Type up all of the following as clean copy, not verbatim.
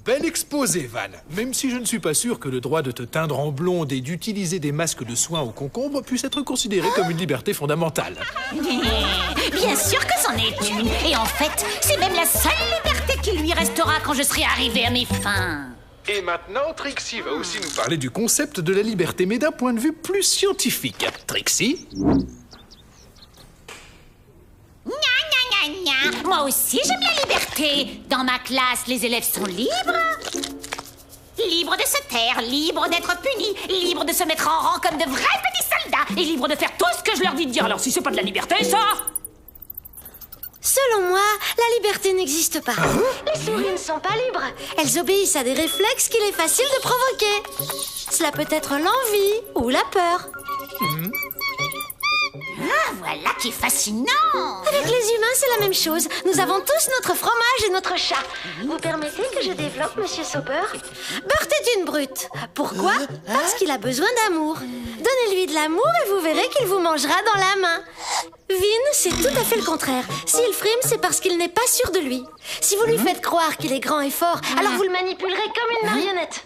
Bel exposé, Van. Même si je ne suis pas sûr que le droit de te teindre en blonde et d'utiliser des masques de soins au concombre puisse être considéré comme une liberté fondamentale. Bien sûr que c'en est une. Et en fait, c'est même la seule liberté qui lui restera quand je serai arrivé à mes fins. Et maintenant, Trixie va aussi nous parler du concept de la liberté, mais d'un point de vue plus scientifique. Trixie? Moi aussi, j'aime la liberté. Dans ma classe, les élèves sont libres. Libres de se taire, libres d'être punis, libres de se mettre en rang comme de vrais petits soldats et libres de faire tout ce que je leur dis de dire. Alors si c'est pas de la liberté, ça... Selon moi, la liberté n'existe pas. Les souris ne sont pas libres. Elles obéissent à des réflexes qu'il est facile de provoquer. Cela peut être l'envie ou la peur. Ah, voilà qui est fascinant. Avec les humains, c'est la même chose. Nous avons tous notre fromage et notre chat. Vous permettez que je développe, Monsieur Soper? Bert est une brute. Pourquoi? Parce qu'il a besoin d'amour. Donnez-lui de l'amour et vous verrez qu'il vous mangera dans la main. Vin, c'est tout à fait le contraire. S'il frime, c'est parce qu'il n'est pas sûr de lui. Si vous lui faites croire qu'il est grand et fort, alors vous le manipulerez comme une marionnette.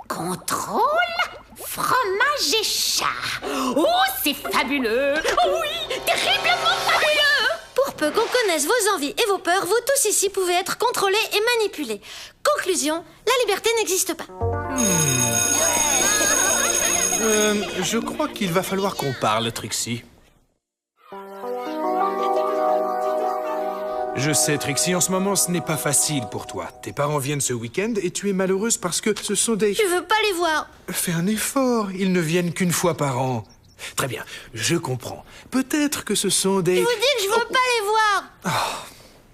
Contrôle, fromage et chat. Oh, c'est fabuleux. Oui, terriblement fabuleux. Pour peu qu'on connaisse vos envies et vos peurs, vous tous ici pouvez être contrôlés et manipulés. Conclusion, la liberté n'existe pas. Je crois qu'il va falloir qu'on parle, Trixie. Je sais, Trixie, en ce moment, ce n'est pas facile pour toi. Tes parents viennent ce week-end et tu es malheureuse parce que ce sont des... Je veux pas les voir. Fais un effort, ils ne viennent qu'une fois par an. Très bien, je comprends. Peut-être que ce sont des... Je vous dis que je veux pas les voir.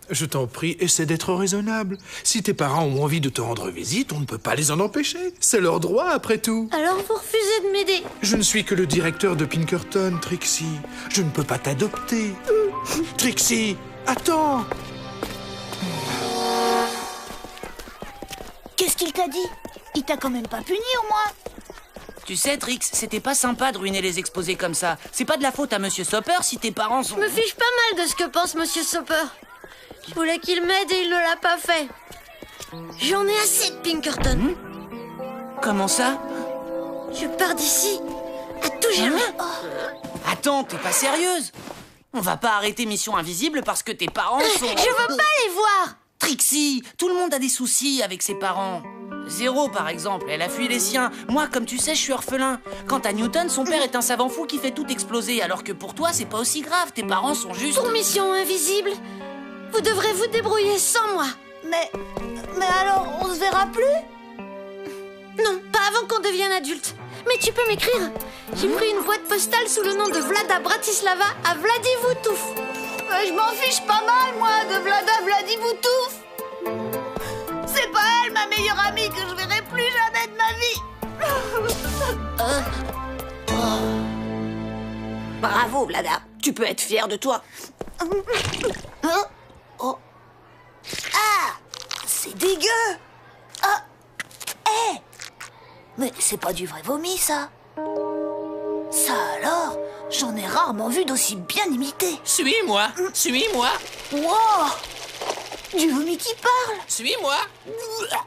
Je t'en prie, essaie d'être raisonnable. Si tes parents ont envie de te rendre visite, on ne peut pas les en empêcher. C'est leur droit, après tout. Alors vous refusez de m'aider. Je ne suis que le directeur de Pinkerton, Trixie. Je ne peux pas t'adopter. Trixie, attends. Qu'est-ce qu'il t'a dit? Il t'a quand même pas puni, au moins? Tu sais, Trix, c'était pas sympa de ruiner les exposés comme ça. C'est pas de la faute à Monsieur Soper si tes parents sont... Je me fiche pas mal de ce que pense Monsieur Soper. Je voulais qu'il m'aide et il ne l'a pas fait. J'en ai assez de Pinkerton. Comment ça? Je pars d'ici à tout jamais. Attends, t'es pas sérieuse? On va pas arrêter Mission Invisible parce que tes parents sont... Je veux pas les voir. Trixie, tout le monde a des soucis avec ses parents. Zéro, par exemple, elle a fui les siens. Moi, comme tu sais, je suis orphelin. Quant à Newton, son père est un savant fou qui fait tout exploser. Alors que pour toi, c'est pas aussi grave. Tes parents sont juste... Pour Mission Invisible, vous devrez vous débrouiller sans moi. Mais alors, on se verra plus? Non, pas avant qu'on devienne adulte. Mais tu peux m'écrire. J'ai pris une boîte postale sous le nom de Vlada Bratislava à Vladivoutouf. Je m'en fiche pas mal, moi, de Vlada Vladivoutouf. C'est pas elle, ma meilleure amie, que je verrai plus jamais de ma vie. Bravo, Vlada. Tu peux être fière de toi. Oh. Ah, c'est dégueu. Ah, hé. Mais c'est pas du vrai vomi, ça. Ça alors, j'en ai rarement vu d'aussi bien imité. Suis-moi, suis-moi, Wow, du vomi qui parle. suis-moi,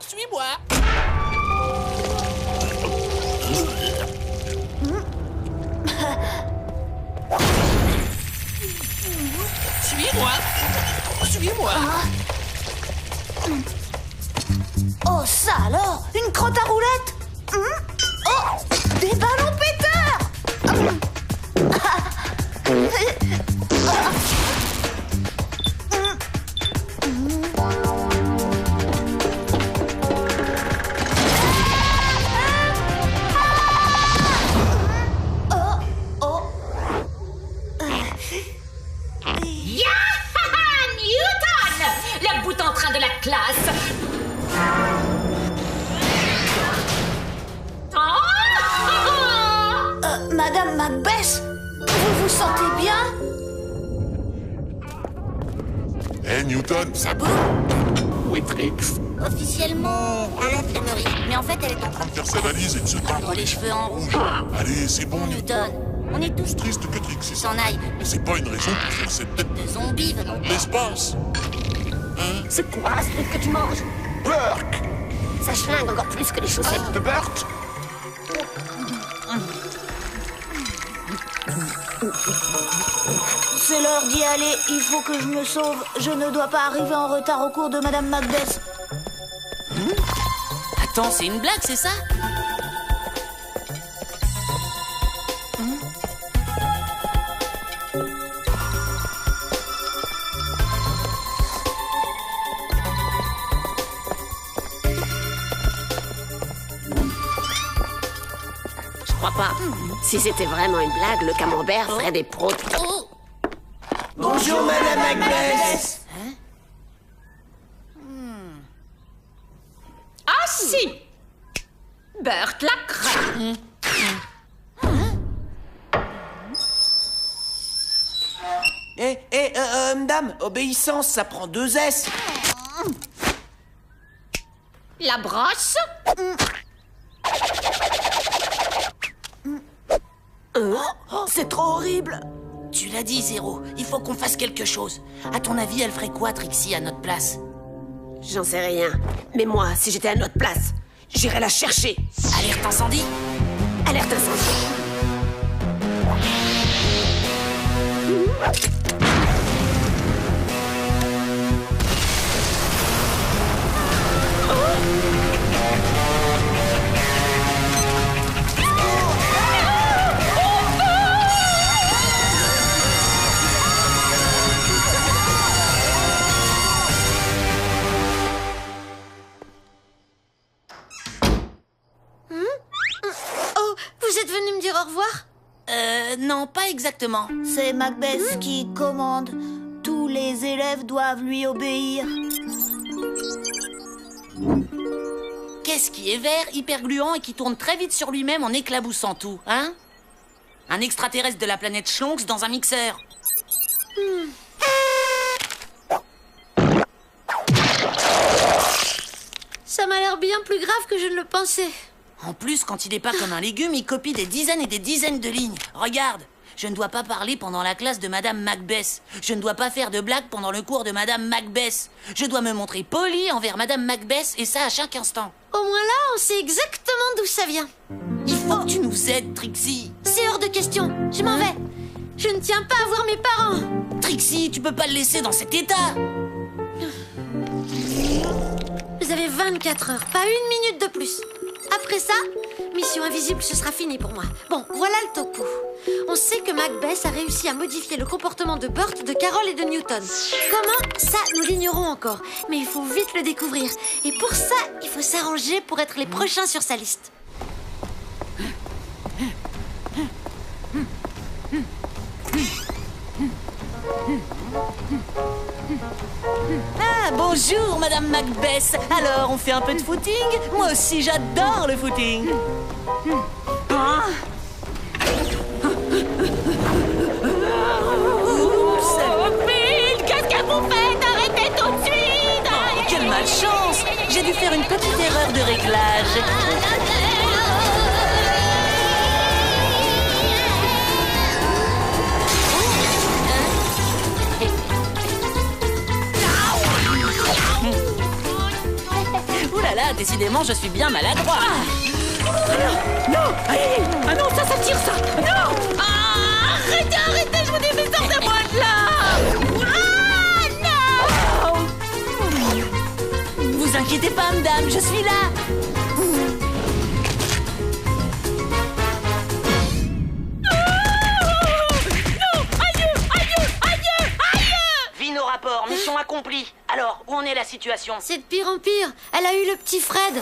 suis-moi. Suis-moi, suis-moi. Oh, ça alors, une crotte à roulettes. Oh, des ballons pétards. Newton, le bout en train de la classe. Madame Macbeth, vous vous sentez bien? Hé, Newton, ça bouge? Oui, Trix. Officiellement, à l'infirmerie. Mais en fait, elle est en train De faire sa valise et de se prendre tendre. les cheveux en rouge. Allez, c'est bon, Newton. Newton, on est tous Triste que Trixie s'en aille. Mais c'est pas une raison pour faire cette tête De zombies venant. de l'espace. C'est quoi ce truc que tu manges? Burk! Ça schlingue encore plus que les chaussettes. Bert! C'est l'heure d'y aller, il faut que je me sauve. Je ne dois pas arriver en retard au cours de Madame Macbeth. Attends, c'est une blague, c'est ça? Je crois pas. Si c'était vraiment une blague, le camembert ferait des proutes. Bonjour, Madame Macbeth. Ah si! Bert la craint. Dame, obéissance, ça prend 2 S. La brosse? C'est trop horrible. Tu l'as dit, Zéro. Il faut qu'on fasse quelque chose. À ton avis, elle ferait quoi, Trixie, à notre place? J'en sais rien. Mais moi, si j'étais à notre place, j'irais la chercher. Alerte incendie? Alerte incendie. Oh, vous êtes venu me dire au revoir? Non, pas exactement. C'est Macbeth qui commande. Tous les élèves doivent lui obéir. Qu'est-ce qui est vert, hyper gluant et qui tourne très vite sur lui-même en éclaboussant tout, hein? Un extraterrestre de la planète Schlonks dans un mixeur. Ça m'a l'air bien plus grave que je ne le pensais. En plus, quand il n'est pas comme un légume, il copie des dizaines et des dizaines de lignes. Regarde, je ne dois pas parler pendant la classe de Madame Macbeth. Je ne dois pas faire de blagues pendant le cours de Madame Macbeth. Je dois me montrer poli envers Madame Macbeth, et ça à chaque instant. Au moins là, on sait exactement d'où ça vient. Il faut que tu nous aides, Trixie. C'est hors de question. Je m'en vais. Je ne tiens pas à voir mes parents. Trixie, tu peux pas le laisser dans cet état. Vous avez 24 heures, pas une minute de plus. Après ça, mission invisible, ce sera fini pour moi. Bon, voilà le topo. On sait que Macbeth a réussi à modifier le comportement de Bert, de Carol et de Newton. Comment? Ça, nous l'ignorons encore. Mais il faut vite le découvrir. Et pour ça, il faut s'arranger pour être les prochains sur sa liste. Ah, bonjour, Madame Macbeth. Alors, on fait un peu de footing? Moi aussi, j'adore le footing. Ah. Phil, qu'est-ce que vous faites? Arrêtez tout de suite! Oh, quelle malchance! J'ai dû faire une petite erreur de réglage. Ouh là là, décidément, je suis bien maladroit. Non! Allez! Ah non, ça tire, ça! Non! Ah, arrêtez, je vous dis, mais sortez-moi de là! Ah, non! Vous inquiétez pas, madame, je suis là. Vie nos rapports, mission accomplie. Alors, où en est la situation? C'est de pire en pire. Elle a eu le petit Fred.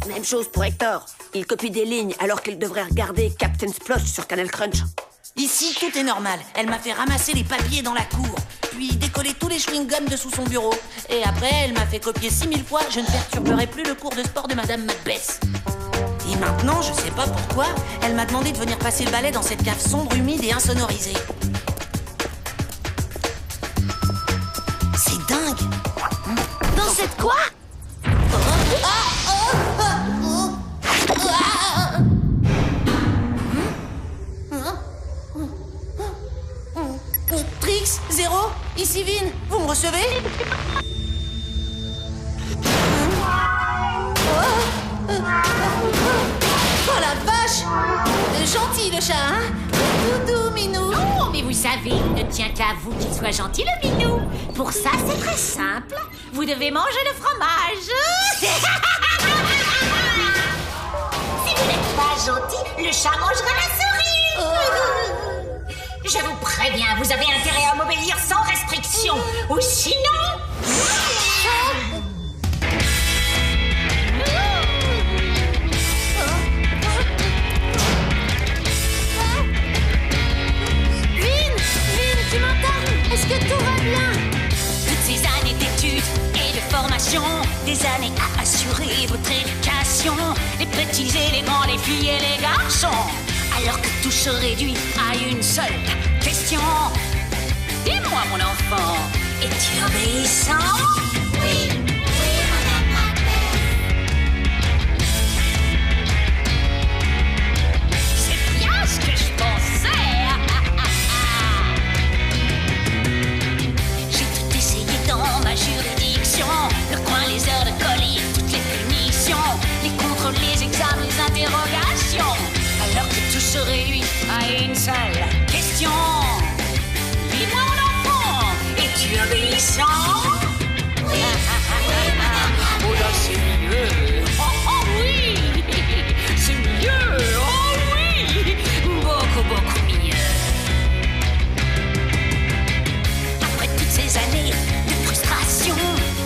Même chose pour Hector. Il copie des lignes alors qu'il devrait regarder Captain Splosh sur Canal Crunch. Ici, tout est normal. Elle m'a fait ramasser les papiers dans la cour, puis décoller tous les chewing-gums dessous son bureau. Et après, elle m'a fait copier 6000 fois « Je ne perturberai plus le cours de sport de Madame Macbeth ». Et maintenant, je sais pas pourquoi, elle m'a demandé de venir passer le balai dans cette cave sombre, humide et insonorisée. C'est dingue. Dans cette quoi? Trix, Zéro, ici Vin, vous me recevez? le chat, hein? Doudou, Minou. Oh, mais vous savez, il ne tient qu'à vous qu'il soit gentil, le minou. Pour ça, c'est très simple. Vous devez manger le fromage. Si vous n'êtes pas gentil, le chat mangera la souris. Je vous préviens, vous avez intérêt à m'obéir sans restriction. Ou sinon... Tu m'entends? Est-ce que tout va bien? Toutes ces années d'études et de formation, des années à assurer votre éducation, les petits et les grands, les filles et les garçons, alors que tout se réduit à une seule question. Dis-moi, mon enfant, es-tu obéissant? Oui, madame Macbeth. C'est bien ce que je pensais. Dans ma juridiction, le coin, les heures de colis, toutes les punitions, les contrôles, les examens, les interrogations, alors que tout se réduit à une seule question. Dis-moi, mon enfant, es-tu obéissant? Oui, oh là, c'est mieux. Oh oui, c'est mieux. Oh oui, beaucoup, beaucoup mieux. Après toutes ces années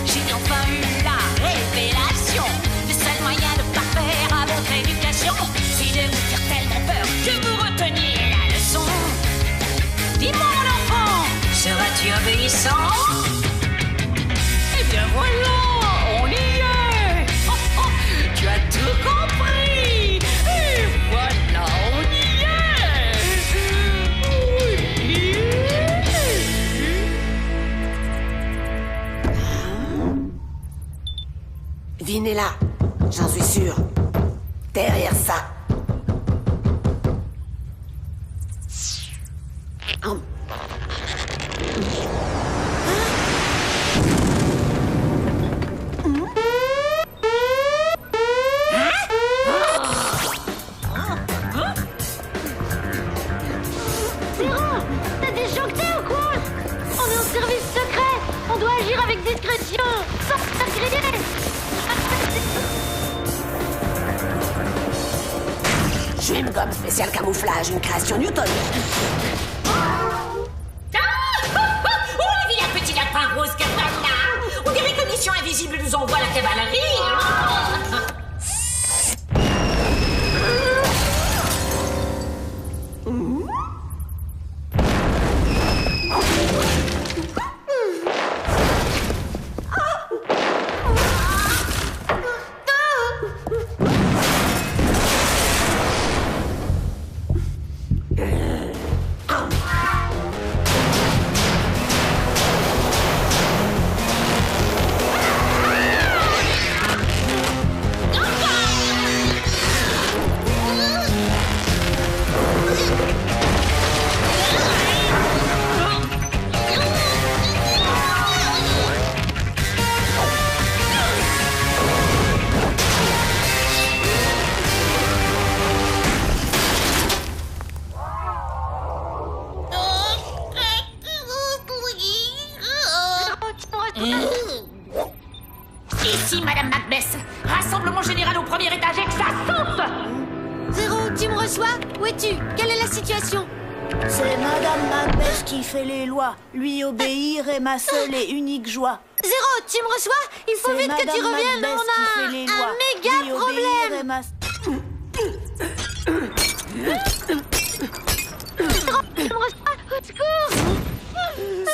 j'ai enfin eu la révélation. Le seul moyen de parfaire à votre éducation, c'est de vous faire tellement peur que vous reteniez la leçon. Dis-moi, mon enfant, seras-tu obéissant? Eh bien voilà, on y est. Oh, oh, tu as tout compris. Et voilà, on y est. Oui. Vin est là, j'en suis sûr. Derrière ça. T'as disjoncté ou quoi? On est au service secret. On doit agir avec discrétion, sans s'agréer. Chewing-gum spécial camouflage, une création Newton. Oh, le vilain petit lapin rose Katana! On dirait que Mission Invisible nous envoie la cavalerie! Ici, Madame Macbeth. Rassemblement général au premier étage et que ça saute. Zéro, tu me reçois? Où es-tu? Quelle est la situation? C'est Madame Macbeth qui fait les lois. Lui obéir est ma seule et unique joie. Zéro, tu me reçois? Il faut vite que tu reviennes, on a un méga problème. Zéro, tu me reçois? Au secours!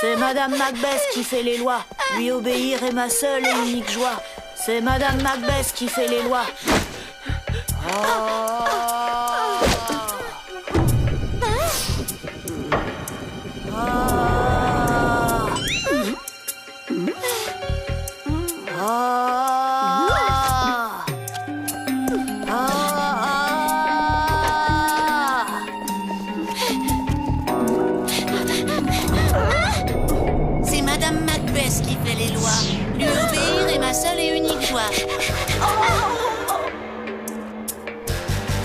C'est Madame Macbeth qui fait les lois. Lui obéir est ma seule et unique joie. C'est Madame Macbeth qui fait les lois. C'est Madame Macbeth qui fait les lois. Lui obéir est ma seule et unique joie.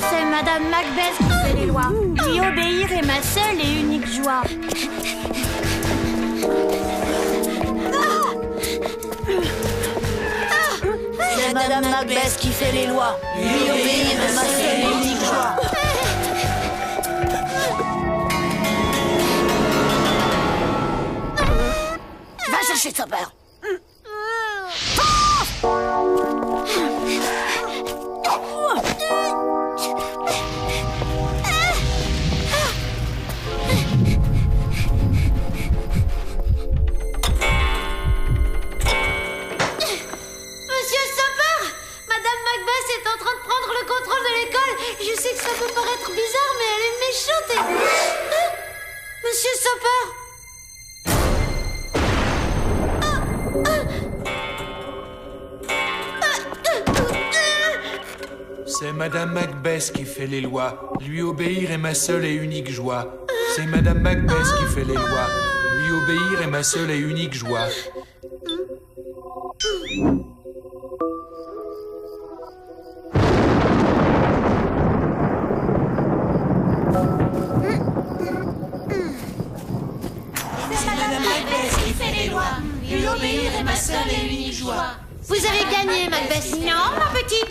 C'est Madame Macbeth qui fait les lois. Lui obéir est ma seule et unique joie. C'est Madame Macbeth qui fait les lois. Lui obéir est ma seule et unique joie. Va chercher Chopper. Je sais que ça peut paraître bizarre, mais elle est méchante et... Ah, Monsieur Soper. C'est Madame Macbeth qui fait les lois. Lui obéir est ma seule et unique joie. C'est Madame Macbeth qui fait les lois. Lui obéir est ma seule et unique joie. Vous avez gagné, Macbeth. Non, ma petite.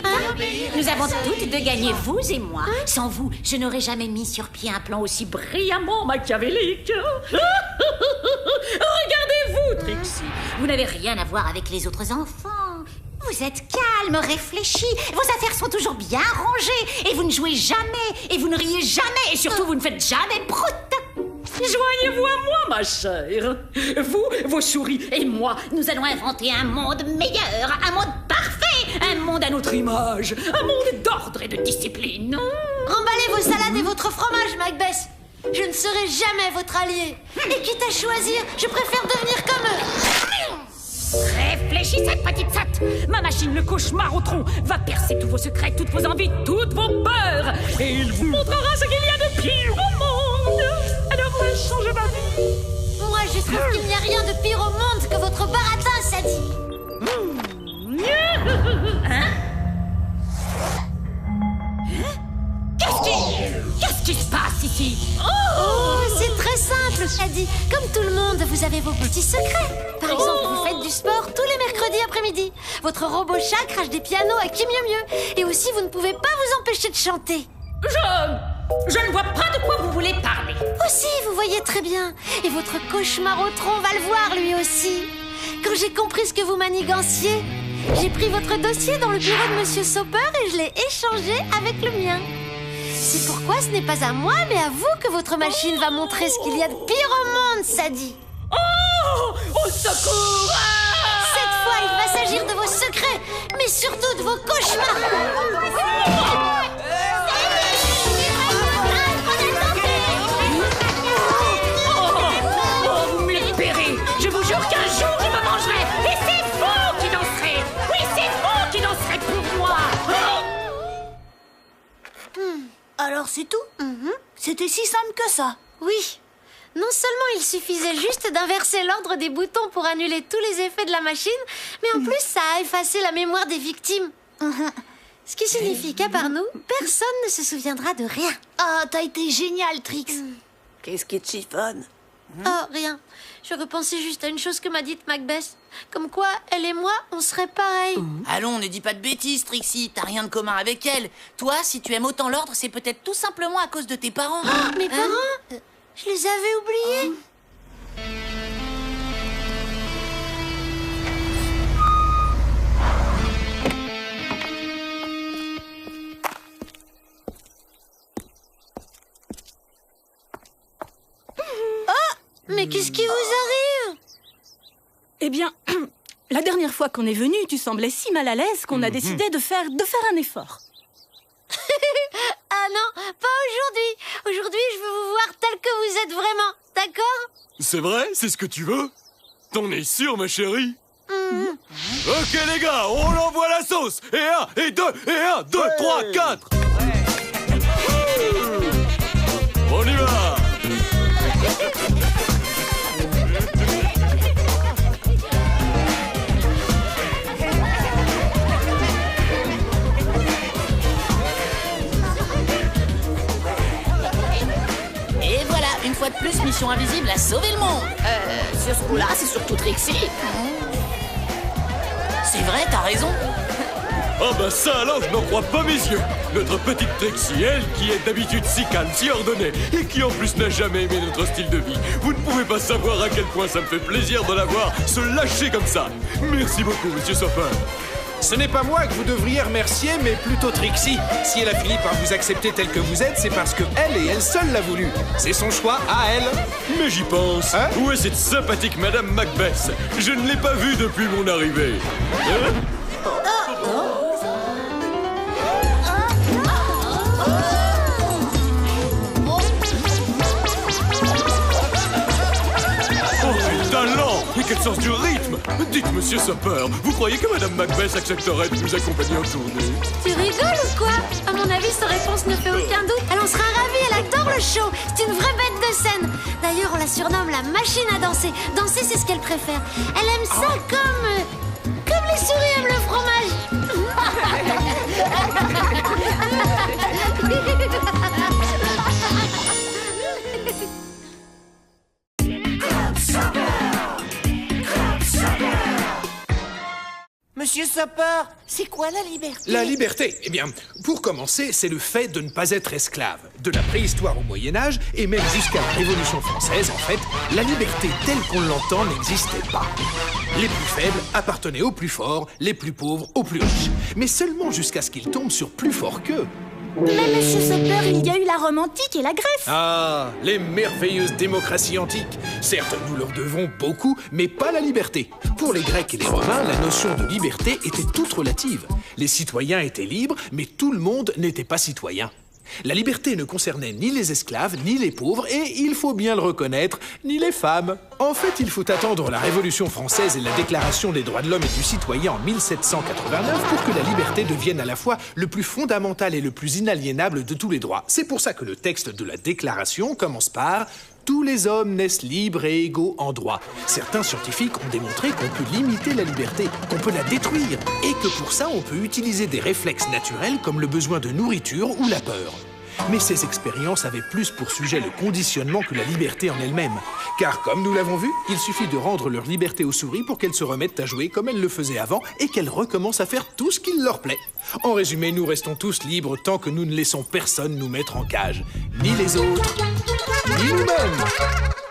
Nous avons toutes deux gagné, vous et moi. Sans vous, je n'aurais jamais mis sur pied un plan aussi brillamment machiavélique. Regardez-vous, Trixie. Vous n'avez rien à voir avec les autres enfants. Vous êtes calme, réfléchi. Vos affaires sont toujours bien rangées. Et vous ne jouez jamais. Et vous ne riez jamais. Et surtout, vous ne faites jamais prout. Joignez-vous à moi, ma chère. Vous, vos souris et moi, nous allons inventer un monde meilleur, un monde parfait, un monde à notre image, un monde d'ordre et de discipline. Remballez vos salades et votre fromage, Macbeth. Je ne serai jamais votre allié. Et quitte à choisir, je préfère devenir comme eux. Réfléchissez, petite sotte. Ma machine, le cauchemar au tronc, va percer tous vos secrets, toutes vos envies, toutes vos peurs. Et il vous montrera ce qu'il y a de pire au monde. Alors, changez ma vie. Moi, je trouve qu'il n'y a rien de pire au monde que votre baratin, Sadie. Qu'est-ce qui se passe ici? Oh, c'est très simple, Sadie. Comme tout le monde, vous avez vos petits secrets. Par exemple, vous faites du sport tous les mercredis après-midi. Votre robot chat crache des pianos à qui mieux mieux. Et aussi, vous ne pouvez pas vous empêcher de chanter. Je ne vois pas de quoi vous voulez parler. Aussi, vous voyez très bien. Et votre cauchemar au tronc va le voir, lui aussi. Quand j'ai compris ce que vous maniganciez, j'ai pris votre dossier dans le bureau de Monsieur Soper et je l'ai échangé avec le mien. C'est pourquoi ce n'est pas à moi, mais à vous que votre machine va montrer ce qu'il y a de pire au monde, Sadie. Oh, au secours! Cette fois, il va s'agir de vos secrets, mais surtout de vos cauchemars. Oh, vous me les paierez. Je vous jure qu'un jour, je me vengerai. Et c'est vous qui danserez. Oui, c'est vous qui danserez pour moi. Alors c'est tout? C'était si simple que ça? Oui. Non seulement il suffisait juste d'inverser l'ordre des boutons pour annuler tous les effets de la machine, mais en plus ça a effacé la mémoire des victimes. Ce qui signifie qu'à part nous, personne ne se souviendra de rien. Ah, t'as été génial, Trix. Qu'est-ce qui te chiffonne? Oh, rien. Je repensais juste à une chose que m'a dite Macbeth. Comme quoi, elle et moi, on serait pareils. Allons, ne dis pas de bêtises, Trixie. T'as rien de commun avec elle. Toi, si tu aimes autant l'ordre, c'est peut-être tout simplement à cause de tes parents. Mes parents Je les avais oubliés. Mais qu'est-ce qui vous arrive? Eh bien, la dernière fois qu'on est venu, tu semblais si mal à l'aise qu'on a décidé de faire un effort. Ah non, pas aujourd'hui. Aujourd'hui, je veux vous voir tel que vous êtes vraiment, d'accord? C'est vrai? C'est ce que tu veux? T'en es sûr, ma chérie? Ok, les gars, on envoie la sauce! Et 1, et 2, et 1, 2, 3, 4! On y va! Mission Invisible a sauvé le monde. Sur ce coup-là, c'est surtout Trixie. C'est vrai, t'as raison. Ah bah ça alors, je n'en crois pas mes yeux. Notre petite Trixie, elle, qui est d'habitude si calme, si ordonnée, et qui en plus n'a jamais aimé notre style de vie. Vous ne pouvez pas savoir à quel point ça me fait plaisir de la voir se lâcher comme ça. Merci beaucoup, monsieur Sopper. Ce n'est pas moi que vous devriez remercier, mais plutôt Trixie. Si elle a fini par vous accepter tel que vous êtes, c'est parce que elle et elle seule l'a voulu. C'est son choix à elle. Mais j'y pense. Hein? Où est cette sympathique Madame Macbeth? Je ne l'ai pas vue depuis mon arrivée. Hein? Et quel sens du rythme! Dites, monsieur Sopper, vous croyez que Madame Macbeth accepterait de nous accompagner en tournée? Tu rigoles ou quoi? À mon avis, sa réponse ne fait aucun doute. Elle en sera ravie, elle adore le show. C'est une vraie bête de scène. D'ailleurs, on la surnomme la machine à danser. Danser, c'est ce qu'elle préfère. Elle aime ça comme les souris aiment le fromage. Monsieur Sopper, c'est quoi la liberté? La liberté, eh bien, pour commencer, c'est le fait de ne pas être esclave. De la préhistoire au Moyen-Âge, et même jusqu'à la Révolution française, en fait, la liberté telle qu'on l'entend n'existait pas. Les plus faibles appartenaient aux plus forts, les plus pauvres aux plus riches. Mais seulement jusqu'à ce qu'ils tombent sur plus forts qu'eux. Mais monsieur Sopper, il y a eu la Rome antique et la Grèce. Ah, les merveilleuses démocraties antiques. Certes, nous leur devons beaucoup, mais pas la liberté. Pour les Grecs et les Romains, la notion de liberté était toute relative. Les citoyens étaient libres, mais tout le monde n'était pas citoyen. La liberté ne concernait ni les esclaves, ni les pauvres, et, il faut bien le reconnaître, ni les femmes. En fait, il faut attendre la Révolution française et la Déclaration des droits de l'homme et du citoyen en 1789 pour que la liberté devienne à la fois le plus fondamental et le plus inaliénable de tous les droits. C'est pour ça que le texte de la Déclaration commence par « Tous les hommes naissent libres et égaux en droit ». Certains scientifiques ont démontré qu'on peut limiter la liberté, qu'on peut la détruire, et que pour ça, on peut utiliser des réflexes naturels comme le besoin de nourriture ou la peur. Mais ces expériences avaient plus pour sujet le conditionnement que la liberté en elle-même. Car, comme nous l'avons vu, il suffit de rendre leur liberté aux souris pour qu'elles se remettent à jouer comme elles le faisaient avant et qu'elles recommencent à faire tout ce qu'il leur plaît. En résumé, nous restons tous libres tant que nous ne laissons personne nous mettre en cage. Ni les autres, ni nous-mêmes.